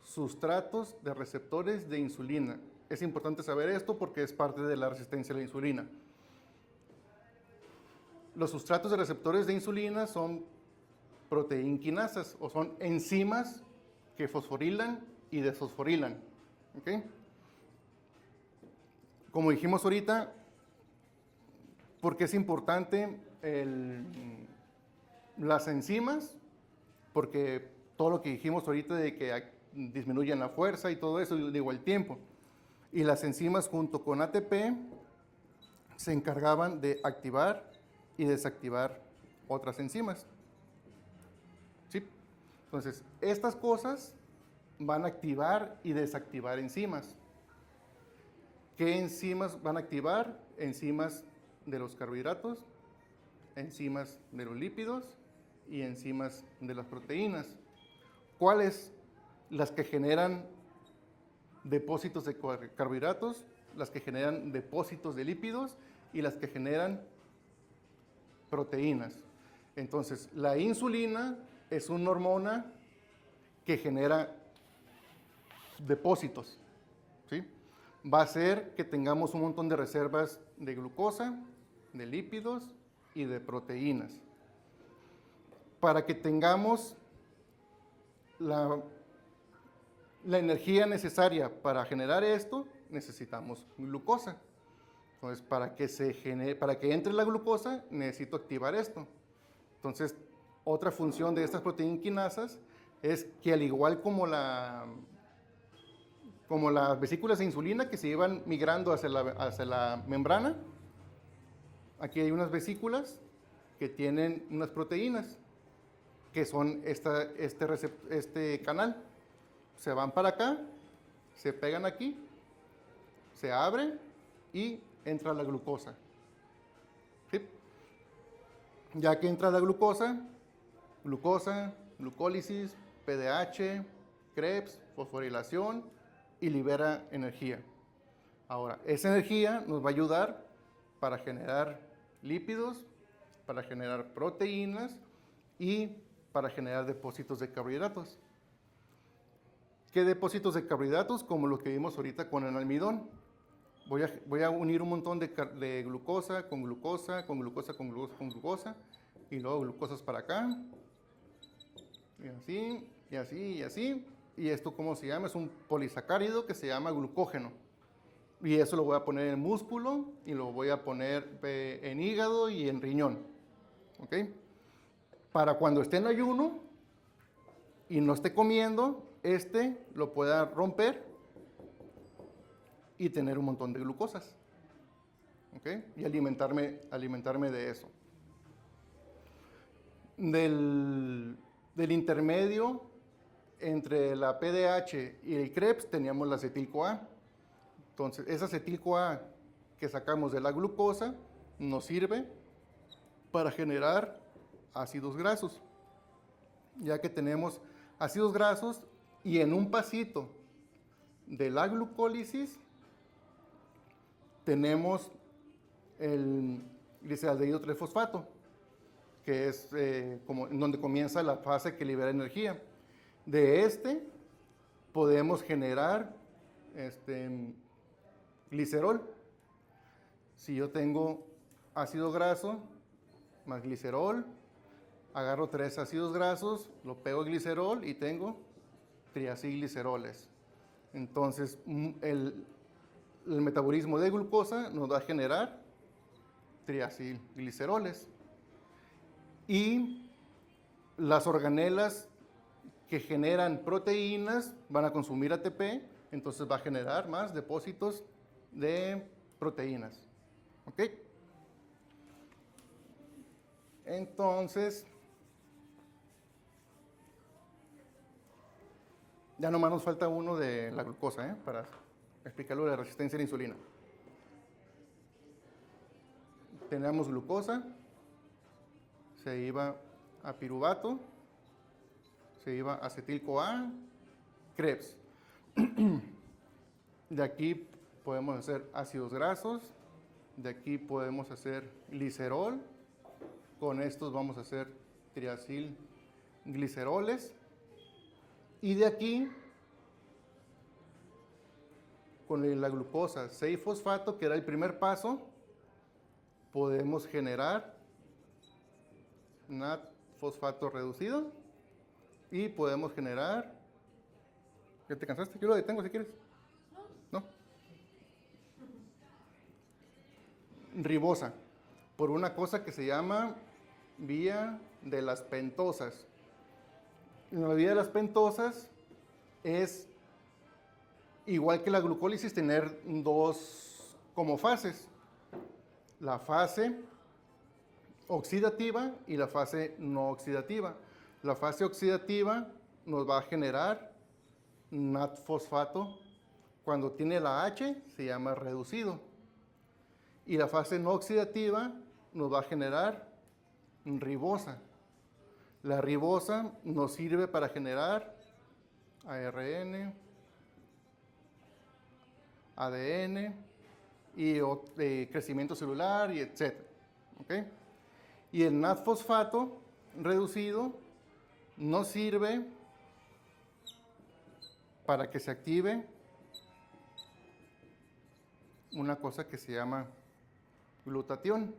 sustratos de receptores de insulina. Es importante saber esto porque es parte de la resistencia a la insulina. Los sustratos de receptores de insulina son proteinquinasas o son enzimas que fosforilan y desfosforilan. ¿Okay? Como dijimos ahorita, ¿por qué es importante las enzimas? Porque todo lo que dijimos ahorita de que disminuyen la fuerza y todo eso, digo, el tiempo. Y las enzimas junto con ATP se encargaban de activar y desactivar otras enzimas. ¿Sí? Entonces, estas cosas van a activar y desactivar enzimas. ¿Qué enzimas van a activar? Enzimas de los carbohidratos, enzimas de los lípidos y enzimas de las proteínas. ¿Cuáles? Las que generan depósitos de carbohidratos, las que generan depósitos de lípidos y las que generan proteínas. Entonces, la insulina es una hormona que genera depósitos, ¿sí? Va a hacer que tengamos un montón de reservas de glucosa, de lípidos y de proteínas. Para que tengamos la energía necesaria para generar esto, necesitamos glucosa. Entonces, para que entre la glucosa, necesito activar esto. Entonces, otra función de estas proteinquinasas es que al igual como las vesículas de insulina que se iban migrando hacia la membrana, aquí hay unas vesículas que tienen unas proteínas, que son este canal. Se van para acá, se pegan aquí, se abre y entra la glucosa. ¿Sí? Ya que entra la glucosa, glucólisis, PDH, Krebs, fosforilación y libera energía. Ahora, esa energía nos va a ayudar para generar lípidos, para generar proteínas y para generar depósitos de carbohidratos. ¿Qué depósitos de carbohidratos? Como los que vimos ahorita con el almidón. Voy a unir un montón de glucosa con glucosa, con glucosa, con glucosa, con glucosa, y luego glucosas para acá, y así, y así, y así. Y esto, ¿cómo se llama? Es un polisacárido que se llama glucógeno. Y eso lo voy a poner en músculo, y lo voy a poner en hígado y en riñón. ¿Ok? Para cuando esté en ayuno y no esté comiendo, lo pueda romper y tener un montón de glucosas. ¿Ok? Y alimentarme de eso. Del intermedio entre la PDH y el Krebs teníamos la acetil-CoA. Entonces, esa acetil-CoA que sacamos de la glucosa nos sirve para generar ácidos grasos. Ya que tenemos ácidos grasos y en un pasito de la glucólisis tenemos el gliceraldehído 3-fosfato, que es en donde comienza la fase que libera energía. De podemos generar glicerol. Si yo tengo ácido graso más glicerol, agarro 3 ácidos grasos, lo pego a glicerol y tengo triacilgliceroles. Entonces, el metabolismo de glucosa nos va a generar triacilgliceroles. Y las organelas que generan proteínas van a consumir ATP, entonces va a generar más depósitos de proteínas. ¿Ok? Entonces, ya nomás nos falta uno de la glucosa, para explicarlo de la resistencia a la insulina. Tenemos glucosa, se iba a piruvato, se iba a acetil-CoA, Krebs. De aquí podemos hacer ácidos grasos, de aquí podemos hacer glicerol, con estos vamos a hacer triacilgliceroles, y de aquí, con la glucosa 6-fosfato, que era el primer paso, podemos generar NAD-fosfato reducido y podemos generar... ¿Ya te cansaste? Yo lo detengo si quieres. ¿No? Ribosa, por una cosa que se llama vía de las pentosas. La vía de las pentosas es, igual que la glucólisis, tener dos como fases. La fase oxidativa y la fase no oxidativa. La fase oxidativa nos va a generar NAD-fosfato. Cuando tiene la H se llama reducido. Y la fase no oxidativa nos va a generar ribosa. La ribosa nos sirve para generar ARN, ADN y crecimiento celular y etc. ¿Okay? Y el NAD-fosfato reducido nos sirve para que se active una cosa que se llama glutatión,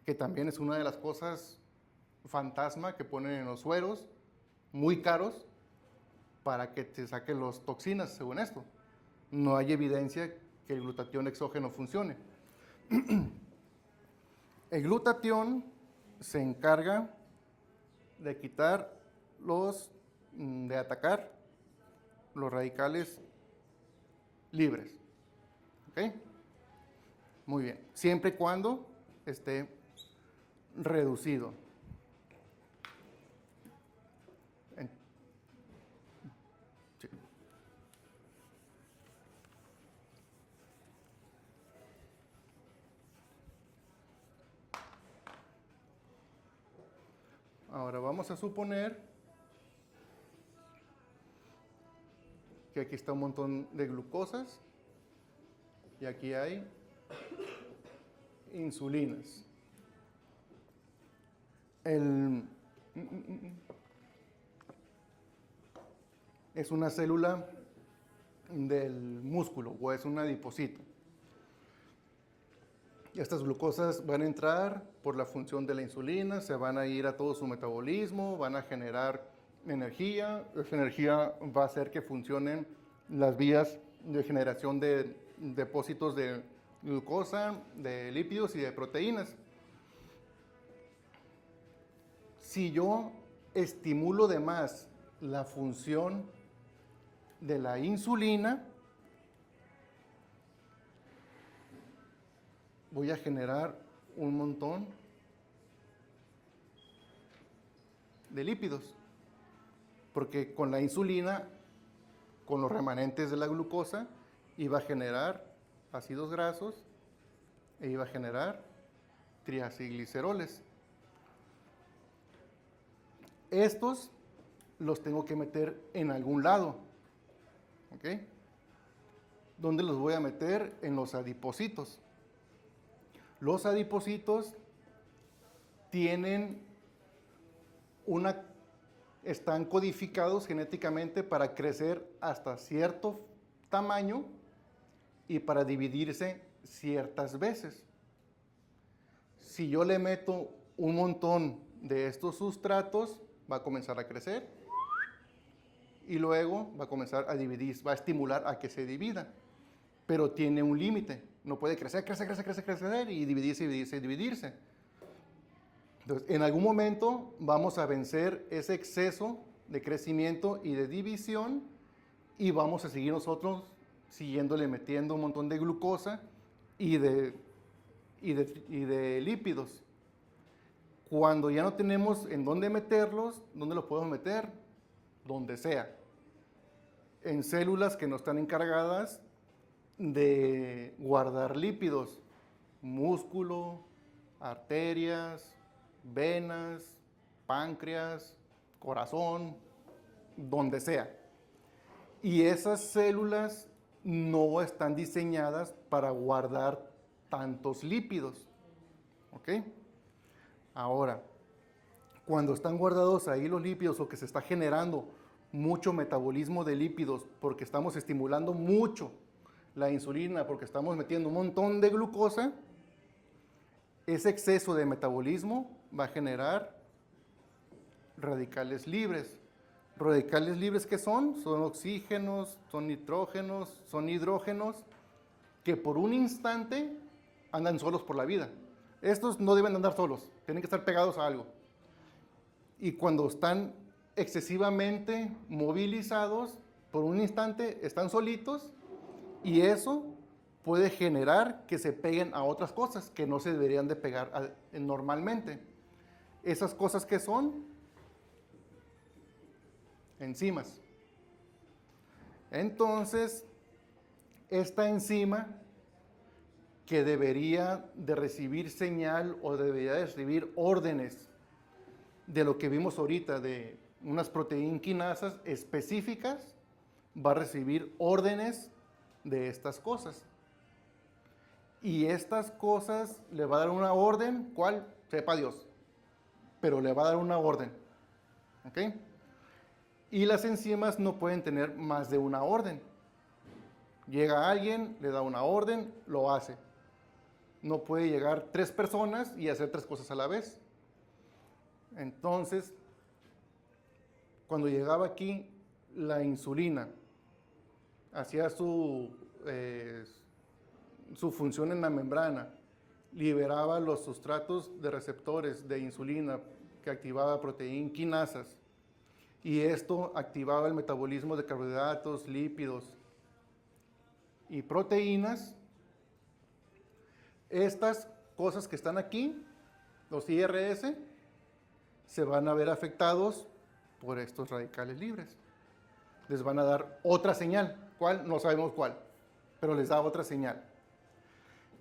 que también es una de las cosas fantasma que ponen en los sueros, muy caros, para que te saquen las toxinas, según esto. No hay evidencia que el glutatión exógeno funcione. El glutatión se encarga de quitar de atacar los radicales libres. ¿Ok? Muy bien. Siempre y cuando esté reducido. Sí. Ahora vamos a suponer que aquí está un montón de glucosas y aquí hay insulinas. Es una célula del músculo o es un adipocito. Estas glucosas van a entrar por la función de la insulina, se van a ir a todo su metabolismo, van a generar energía. Esa energía va a hacer que funcionen las vías de generación de depósitos de glucosa, de lípidos y de proteínas. Si yo estimulo de más la función de la insulina, voy a generar un montón de lípidos, porque con la insulina, con los remanentes de la glucosa, iba a generar ácidos grasos e iba a generar triacilgliceroles. Estos los tengo que meter en algún lado. ¿Ok? ¿Dónde los voy a meter? En los adipocitos. Los adipocitos están codificados genéticamente para crecer hasta cierto tamaño y para dividirse ciertas veces. Si yo le meto un montón de estos sustratos, va a comenzar a crecer y luego va a comenzar a dividir, va a estimular a que se divida, pero tiene un límite. No puede crecer y dividirse. Entonces, en algún momento vamos a vencer ese exceso de crecimiento y de división, y vamos a seguir nosotros siguiéndole metiendo un montón de glucosa y de lípidos. Cuando ya no tenemos en dónde meterlos, ¿dónde los podemos meter? Donde sea. En células que no están encargadas de guardar lípidos, músculo, arterias, venas, páncreas, corazón, donde sea. Y esas células no están diseñadas para guardar tantos lípidos. ¿Ok? Ahora, cuando están guardados ahí los lípidos o que se está generando mucho metabolismo de lípidos porque estamos estimulando mucho la insulina, porque estamos metiendo un montón de glucosa, ese exceso de metabolismo va a generar radicales libres. ¿Radicales libres qué son? Son oxígenos, son nitrógenos, son hidrógenos, que por un instante andan solos por la vida. Estos no deben andar solos, tienen que estar pegados a algo. Y cuando están excesivamente movilizados, por un instante están solitos, y eso puede generar que se peguen a otras cosas que no se deberían de pegar normalmente. ¿Esas cosas qué son? Enzimas. Entonces, esta enzima que debería de recibir señal o debería de recibir órdenes de lo que vimos ahorita, de unas proteínquinasas específicas, va a recibir órdenes de estas cosas. Y estas cosas le va a dar una orden, ¿cuál? Sepa Dios. Pero le va a dar una orden. ¿Ok? Y las enzimas no pueden tener más de una orden. Llega alguien, le da una orden, lo hace. No puede llegar 3 personas y hacer 3 cosas a la vez. Entonces, cuando llegaba aquí la insulina, hacía su función en la membrana, liberaba los sustratos de receptores de insulina que activaba proteínquinasas, y esto activaba el metabolismo de carbohidratos, lípidos y proteínas. Estas cosas que están aquí, los IRS, se van a ver afectados por estos radicales libres. Les van a dar otra señal. ¿Cuál? No sabemos cuál, pero les da otra señal.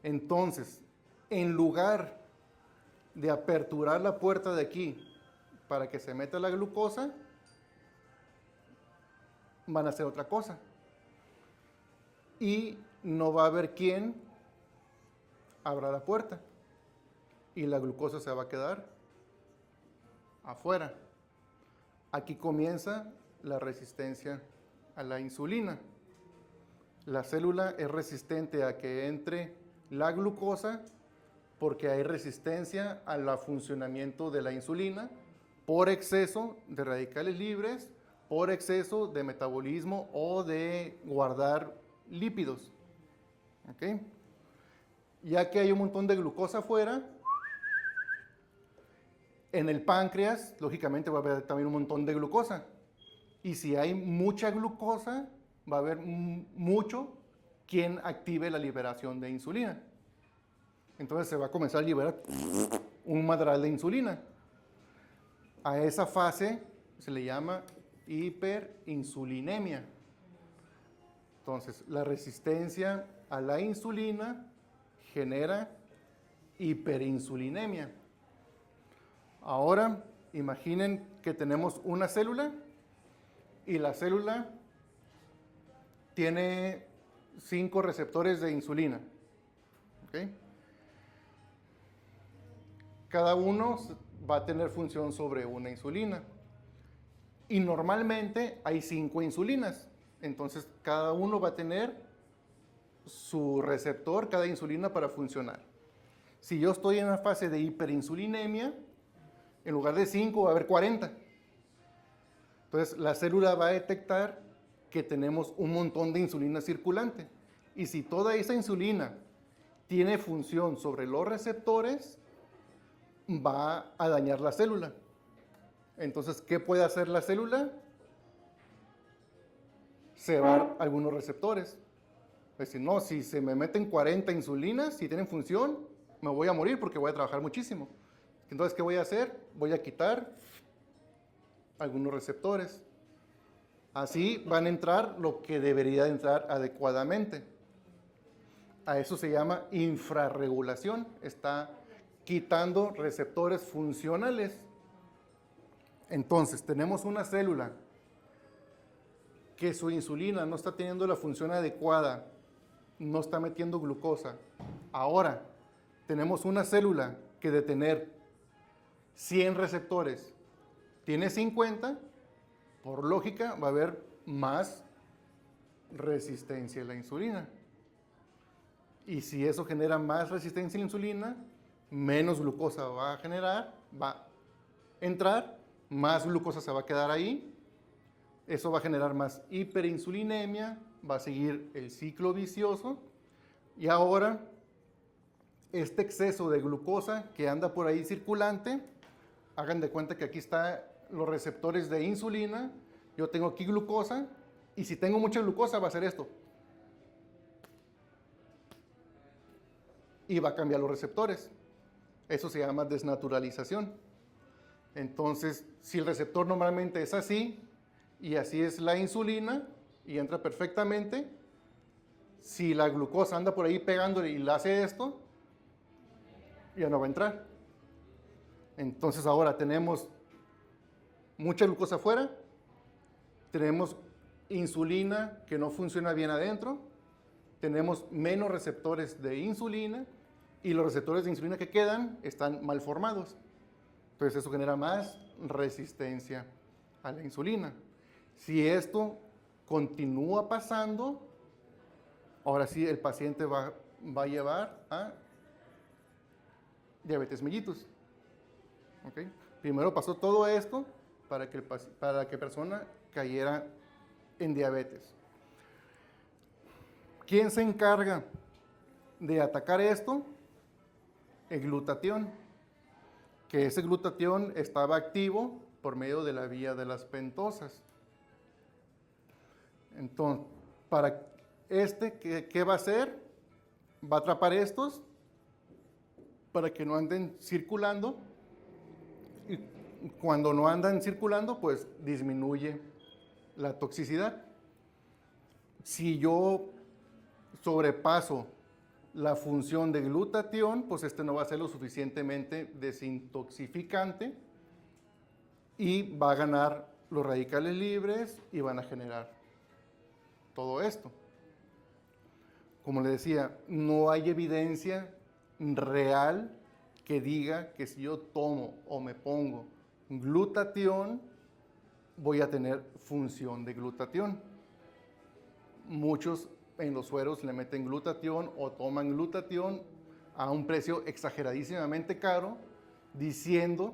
Entonces, en lugar de aperturar la puerta de aquí para que se meta la glucosa, van a hacer otra cosa. Y no va a haber quién abra la puerta. Y la glucosa se va a quedar afuera. Aquí comienza la resistencia a la insulina. La célula es resistente a que entre la glucosa porque hay resistencia al funcionamiento de la insulina por exceso de radicales libres, por exceso de metabolismo o de guardar lípidos. ¿Ok? Ya que hay un montón de glucosa afuera, en el páncreas, lógicamente, va a haber también un montón de glucosa. Y si hay mucha glucosa, va a haber mucho quien active la liberación de insulina. Entonces se va a comenzar a liberar un madral de insulina. A esa fase se le llama hiperinsulinemia. Entonces, la resistencia a la insulina genera hiperinsulinemia. Ahora, imaginen que tenemos una célula y la célula tiene 5 receptores de insulina. ¿Okay? Cada uno va a tener función sobre una insulina. Y normalmente hay 5 insulinas. Entonces, cada uno va a tener su receptor, cada insulina, para funcionar. Si yo estoy en una fase de hiperinsulinemia, en lugar de 5 va a haber 40. Entonces, la célula va a detectar que tenemos un montón de insulina circulante. Y si toda esa insulina tiene función sobre los receptores, va a dañar la célula. Entonces, ¿qué puede hacer la célula? Cebar algunos receptores. Es decir, no, si se me meten 40 insulinas, si tienen función, me voy a morir porque voy a trabajar muchísimo. Entonces, ¿qué voy a hacer? Voy a quitar algunos receptores. Así van a entrar lo que debería entrar adecuadamente. A eso se llama infrarregulación. Está quitando receptores funcionales. Entonces, tenemos una célula que su insulina no está teniendo la función adecuada, no está metiendo glucosa. Ahora, tenemos una célula que de tener 100 receptores tiene 50, por lógica va a haber más resistencia a la insulina. Y si eso genera más resistencia a la insulina, menos glucosa va a generar, va a entrar, más glucosa se va a quedar ahí. Eso va a generar más hiperinsulinemia, va a seguir el ciclo vicioso. Y ahora, este exceso de glucosa que anda por ahí circulante, hagan de cuenta que aquí están los receptores de insulina, yo tengo aquí glucosa, y si tengo mucha glucosa va a hacer esto. Y va a cambiar los receptores. Eso se llama desnaturalización. Entonces, si el receptor normalmente es así, y así es la insulina, y entra perfectamente, si la glucosa anda por ahí pegándole y le hace esto, ya no va a entrar. Entonces ahora tenemos mucha glucosa afuera, tenemos insulina que no funciona bien adentro, tenemos menos receptores de insulina, y los receptores de insulina que quedan están mal formados. Entonces eso genera más resistencia a la insulina. Si esto continúa pasando, ahora sí el paciente va a llevar a diabetes mellitus. ¿Okay? Primero pasó todo esto para que la persona cayera en diabetes. ¿Quién se encarga de atacar esto? El glutatión, que ese glutatión estaba activo por medio de la vía de las pentosas. Entonces, para ¿qué va a hacer? Va a atrapar estos para que no anden circulando, y cuando no andan circulando, pues disminuye la toxicidad. Si yo sobrepaso la función de glutatión, pues este no va a ser lo suficientemente desintoxicante y va a ganar los radicales libres y van a generar todo esto. Como le decía, no hay evidencia real que diga que si yo tomo o me pongo glutatión, voy a tener función de glutatión. Muchos en los sueros le meten glutatión o toman glutatión a un precio exageradísimamente caro, diciendo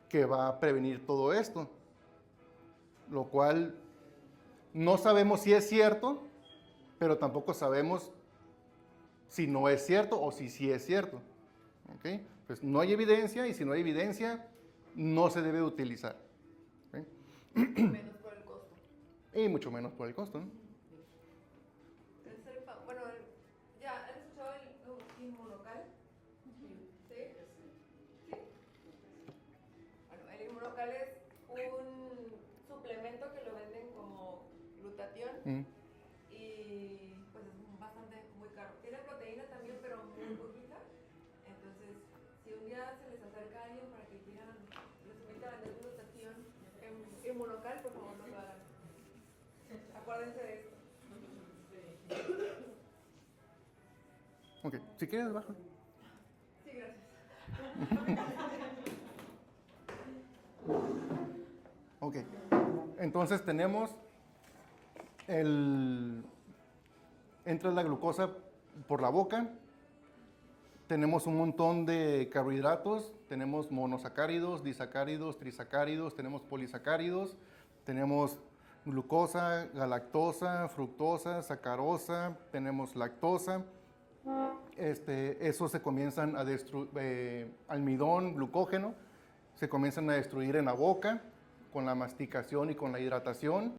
que va a prevenir todo esto, lo cual no sabemos si es cierto, pero tampoco sabemos si no es cierto o si sí es cierto. ¿Okay? Pues no hay evidencia, y si no hay evidencia, no se debe utilizar. ¿Okay? Menos por el costo. Y mucho menos por el costo, ¿no? Bueno, ¿ya han escuchado el inmunocal? ¿Sí? ¿Sí? Bueno, el inmunocal es un suplemento que lo venden como glutatión. Y pues es bastante muy caro. Tiene proteína también, pero muy poquita. Entonces, si un día se les acerca a alguien para que quieran, les invita a vender glutatión en inmunocal, por favor no lo hagan. Acuérdense de esto. Ok, si quieres, baja. Sí, gracias. Ok, entonces tenemos entra la glucosa por la boca, tenemos un montón de carbohidratos, tenemos monosacáridos, disacáridos, trisacáridos, tenemos polisacáridos, tenemos glucosa, galactosa, fructosa, sacarosa, tenemos lactosa. Esos se comienzan a destruir, almidón, glucógeno, se comienzan a destruir en la boca, con la masticación y con la hidratación.